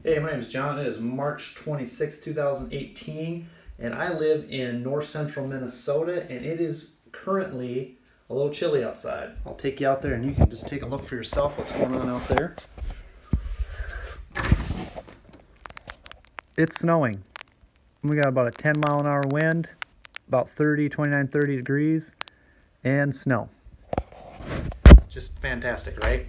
Hey, my name is John. It is March 26, 2018, and I live in north central Minnesota, and it is currently a little chilly outside. I'll take you out there and you can just take a look for yourself what's going on out there. It's snowing. We got about a 10-mile-an-hour wind, about 29, 30 degrees, and snow. Just fantastic, right?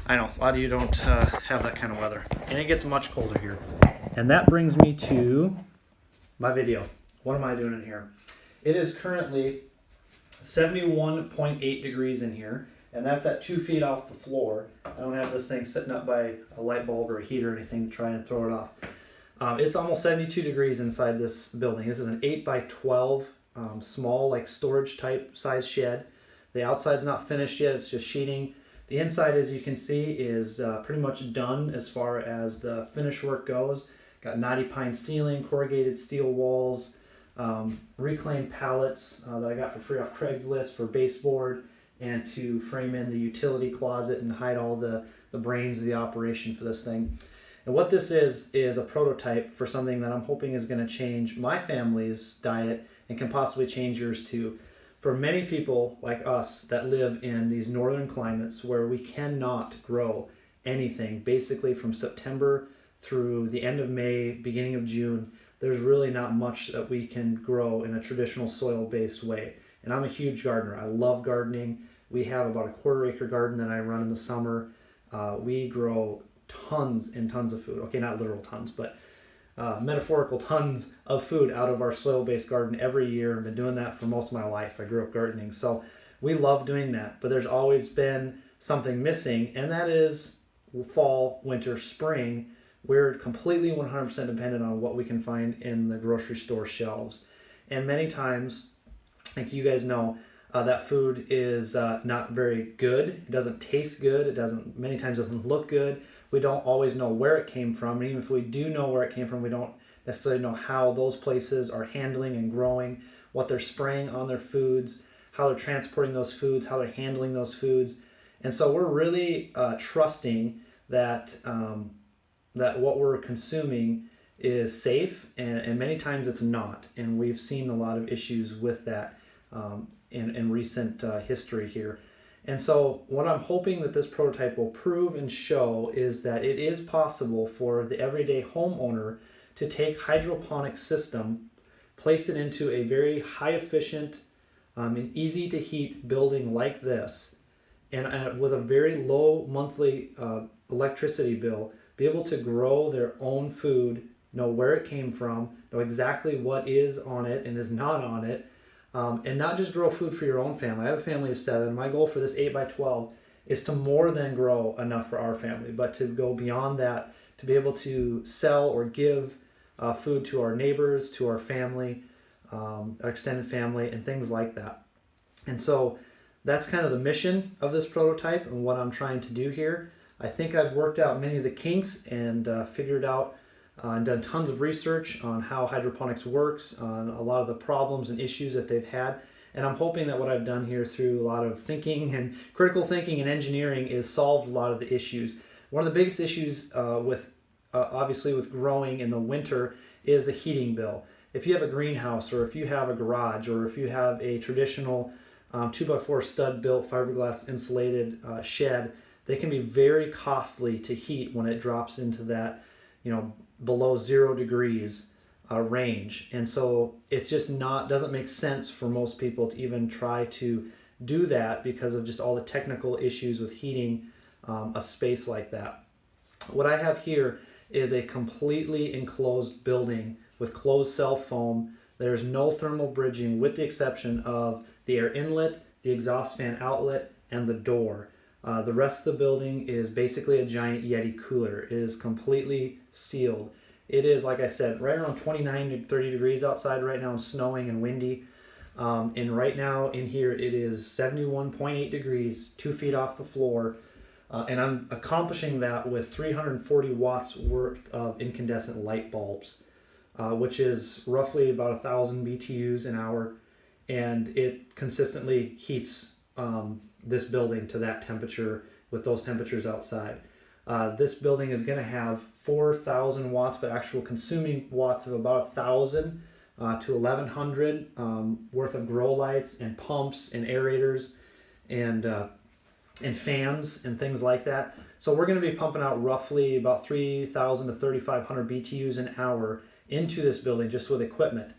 I know, a lot of you don't have that kind of weather. And it gets much colder here. And that brings me to my video. What am I doing in here? It is currently 71.8 degrees in here, and that's at 2 feet off the floor. I don't have this thing sitting up by a light bulb or a heater or anything to try and throw it off. It's almost 72 degrees inside this building. This is an 8 by 12 small, like storage type size shed. The outside's not finished yet, it's just sheeting. The inside, as you can see, is pretty much done as far as the finish work goes. Got knotty pine ceiling, corrugated steel walls, reclaimed pallets that I got for free off Craigslist for baseboard and to frame in the utility closet and hide all the brains of the operation for this thing. And what this is a prototype for something that I'm hoping is going to change my family's diet and can possibly change yours too. For many people like us that live in these northern climates where we cannot grow anything, basically from September through the end of May, beginning of June, there's really not much that we can grow in a traditional soil-based way. And I'm a huge gardener. I love gardening. We have about a quarter-acre garden that I run in the summer. We grow tons and tons of food. Okay, not literal tons, but metaphorical tons of food out of our soil-based garden every year. I've been doing that for most of my life. I grew up gardening, so we love doing that. But there's always been something missing, and that is fall, winter, spring. We're completely 100% dependent on what we can find in the grocery store shelves. And many times, like you guys know, that food is not very good. It doesn't taste good. Many times doesn't look good. We don't always know where it came from. And even if we do know where it came from, we don't necessarily know how those places are handling and growing, what they're spraying on their foods, how they're transporting those foods, how they're handling those foods. And so we're really trusting that that what we're consuming is safe, and many times it's not. And we've seen a lot of issues with that in recent history here. And so what I'm hoping that this prototype will prove and show is that it is possible for the everyday homeowner to take hydroponic system, place it into a very high efficient and easy to heat building like this, and with a very low monthly electricity bill, be able to grow their own food, know where it came from, know exactly what is on it and is not on it, and not just grow food for your own family. I have a family of 7. My goal for this 8 by 12 is to more than grow enough for our family, but to go beyond that, to be able to sell or give food to our neighbors, to our family, our extended family, and things like that. And so that's kind of the mission of this prototype and what I'm trying to do here. I think I've worked out many of the kinks and figured out and done tons of research on how hydroponics works, on a lot of the problems and issues that they've had. And I'm hoping that what I've done here through a lot of thinking and critical thinking and engineering is solved a lot of the issues. One of the biggest issues obviously with growing in the winter is the heating bill. If you have a greenhouse, or if you have a garage, or if you have a traditional 2x4 stud built fiberglass insulated shed, they can be very costly to heat when it drops into that, below 0 degrees range. And so it's just doesn't make sense for most people to even try to do that because of just all the technical issues with heating a space like that. What I have here is a completely enclosed building with closed cell foam. There's no thermal bridging with the exception of the air inlet, the exhaust fan outlet, and the door. The rest of the building is basically a giant Yeti cooler. It is completely sealed. It is, like I said, right around 29 to 30 degrees outside right now. It's snowing and windy. And right now in here it is 71.8 degrees, 2 feet off the floor. And I'm accomplishing that with 340 watts worth of incandescent light bulbs, which is roughly about 1,000 BTUs an hour. And it consistently heats this building to that temperature with those temperatures outside. This building is going to have 4,000 watts, but actual consuming watts of about 1,000 to 1,100 worth of grow lights and pumps and aerators and fans and things like that. So we're going to be pumping out roughly about 3,000 to 3,500 BTUs an hour into this building just with equipment.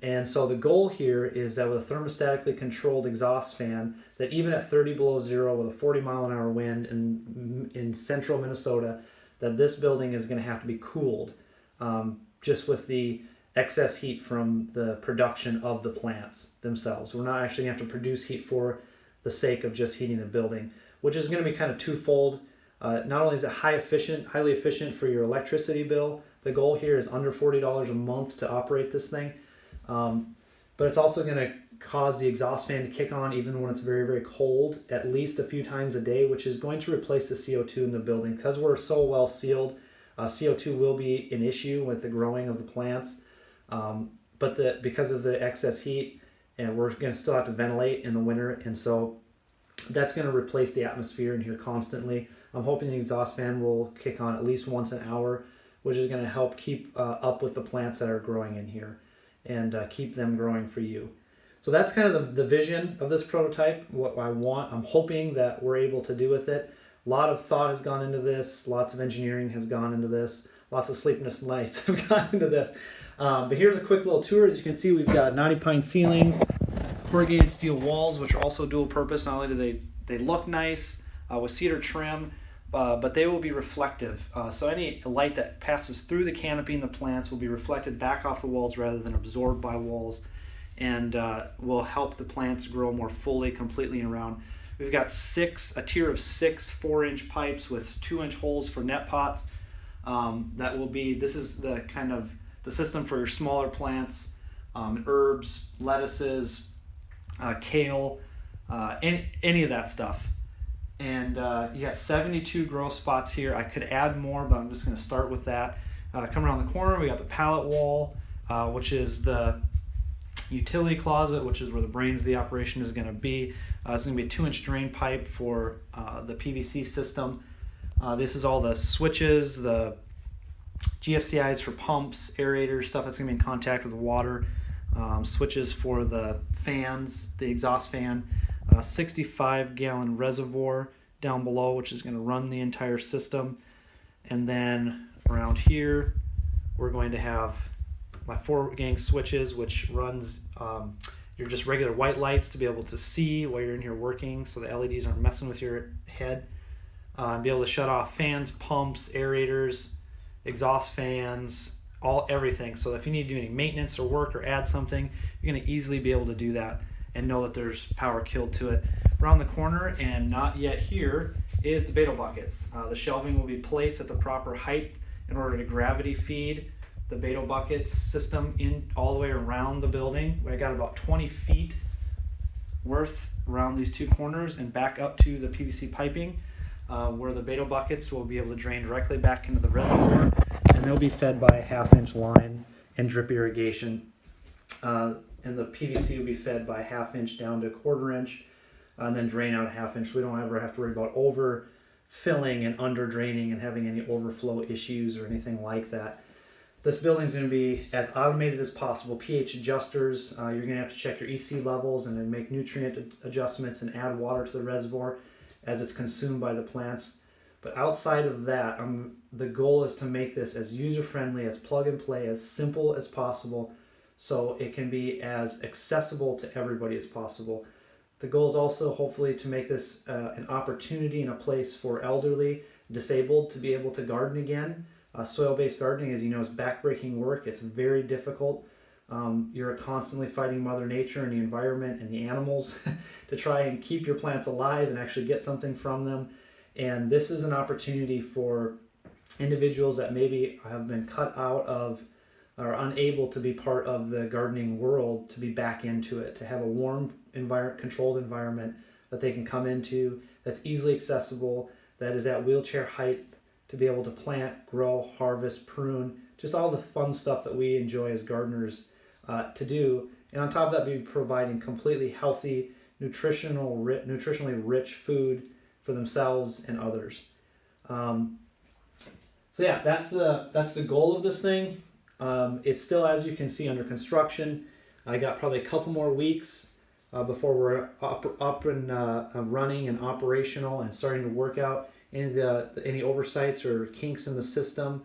And so the goal here is that with a thermostatically controlled exhaust fan, that even at 30 below zero with a 40-mile-an-hour wind in central Minnesota, that this building is going to have to be cooled just with the excess heat from the production of the plants themselves. We're not actually going to have to produce heat for the sake of just heating the building, which is going to be kind of twofold. Not only is it highly efficient for your electricity bill, the goal here is under $40 a month to operate this thing. But it's also going to cause the exhaust fan to kick on even when it's very, very cold, at least a few times a day, which is going to replace the CO2 in the building. Because we're so well sealed, CO2 will be an issue with the growing of the plants. But because of the excess heat, and we're going to still have to ventilate in the winter, and so that's going to replace the atmosphere in here constantly. I'm hoping the exhaust fan will kick on at least once an hour, which is going to help keep up with the plants that are growing in here and keep them growing for you. So that's kind of the vision of this prototype, what I want. I'm hoping that we're able to do with it. A lot of thought has gone into this, lots of engineering has gone into this, lots of sleepless nights have gone into this. But here's a quick little tour. As you can see, we've got 90 pine ceilings, corrugated steel walls, which are also dual purpose. Not only do they look nice with cedar trim, but they will be reflective. So any light that passes through the canopy and the plants will be reflected back off the walls rather than absorbed by walls, and will help the plants grow more fully, completely around. We've got a tier of 6 4-inch pipes with 2-inch holes for net pots. This is the kind of the system for your smaller plants, herbs, lettuces, kale, any of that stuff. And you got 72 grow spots here. I could add more, but I'm just going to start with that. Come around the corner, we got the pallet wall, which is the utility closet, which is where the brains of the operation is going to be. It's going to be a 2-inch drain pipe for the PVC system. This is all the switches, the GFCIs for pumps, aerators, stuff that's going to be in contact with the water, switches for the fans, the exhaust fan, 65-gallon reservoir down below, which is going to run the entire system. And then around here, we're going to have my 4-gang switches, which runs your just regular white lights to be able to see while you're in here working, so the LEDs aren't messing with your head. Be able to shut off fans, pumps, aerators, exhaust fans, everything. So if you need to do any maintenance or work or add something, you're going to easily be able to do that and know that there's power killed to it. Around the corner, and not yet here, is the Beetle buckets. The shelving will be placed at the proper height in order to gravity feed the Beetle buckets system in all the way around the building. I got about 20 feet worth around these two corners and back up to the PVC piping, where the Beetle buckets will be able to drain directly back into the reservoir, and they'll be fed by a 1/2-inch line and drip irrigation. And the PVC will be fed by 1/2 inch down to 1/4 inch, and then drain out a 1/2 inch. We don't ever have to worry about overfilling and under draining and having any overflow issues or anything like that. This building is going to be as automated as possible. pH adjusters, you're going to have to check your EC levels and then make nutrient adjustments and add water to the reservoir as it's consumed by the plants. But outside of that, the goal is to make this as user-friendly, as plug-and-play, as simple as possible, so it can be as accessible to everybody as possible. The goal is also hopefully to make this an opportunity and a place for elderly, disabled to be able to garden again. Soil-based gardening, as you know, is backbreaking work. It's very difficult. You're constantly fighting Mother Nature and the environment and the animals to try and keep your plants alive and actually get something from them. And this is an opportunity for individuals that maybe have been cut out of are unable to be part of the gardening world to be back into it, to have a warm controlled environment that they can come into, that's easily accessible, that is at wheelchair height, to be able to plant, grow, harvest, prune, just all the fun stuff that we enjoy as gardeners to do. And on top of that, be providing completely healthy, nutritionally rich food for themselves and others. So yeah, that's the goal of this thing. It's still, as you can see, under construction. I got probably a couple more weeks before we're up and running and operational and starting to work out any oversights or kinks in the system,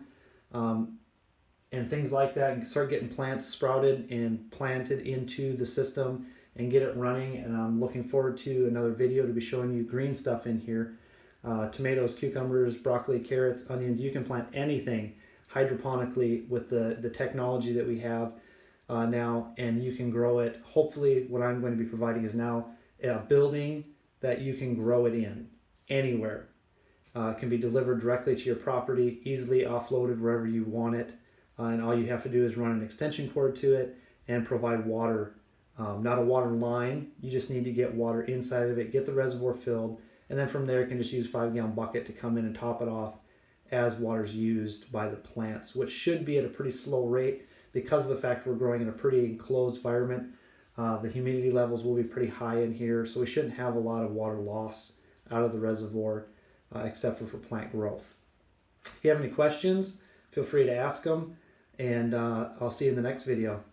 and things like that, and start getting plants sprouted and planted into the system and get it running. And I'm looking forward to another video to be showing you green stuff in here. Tomatoes, cucumbers, broccoli, carrots, onions. You can plant anything hydroponically with the technology that we have now, and you can grow it. Hopefully what I'm going to be providing is now a building that you can grow it in anywhere. It can be delivered directly to your property, easily offloaded wherever you want it, and all you have to do is run an extension cord to it and provide water. Not a water line, you just need to get water inside of it, get the reservoir filled, and then from there you can just use 5-gallon bucket to come in and top it off as water's used by the plants, which should be at a pretty slow rate because of the fact we're growing in a pretty enclosed environment. The humidity levels will be pretty high in here, so we shouldn't have a lot of water loss out of the reservoir except for plant growth. If you have any questions, feel free to ask them, and I'll see you in the next video.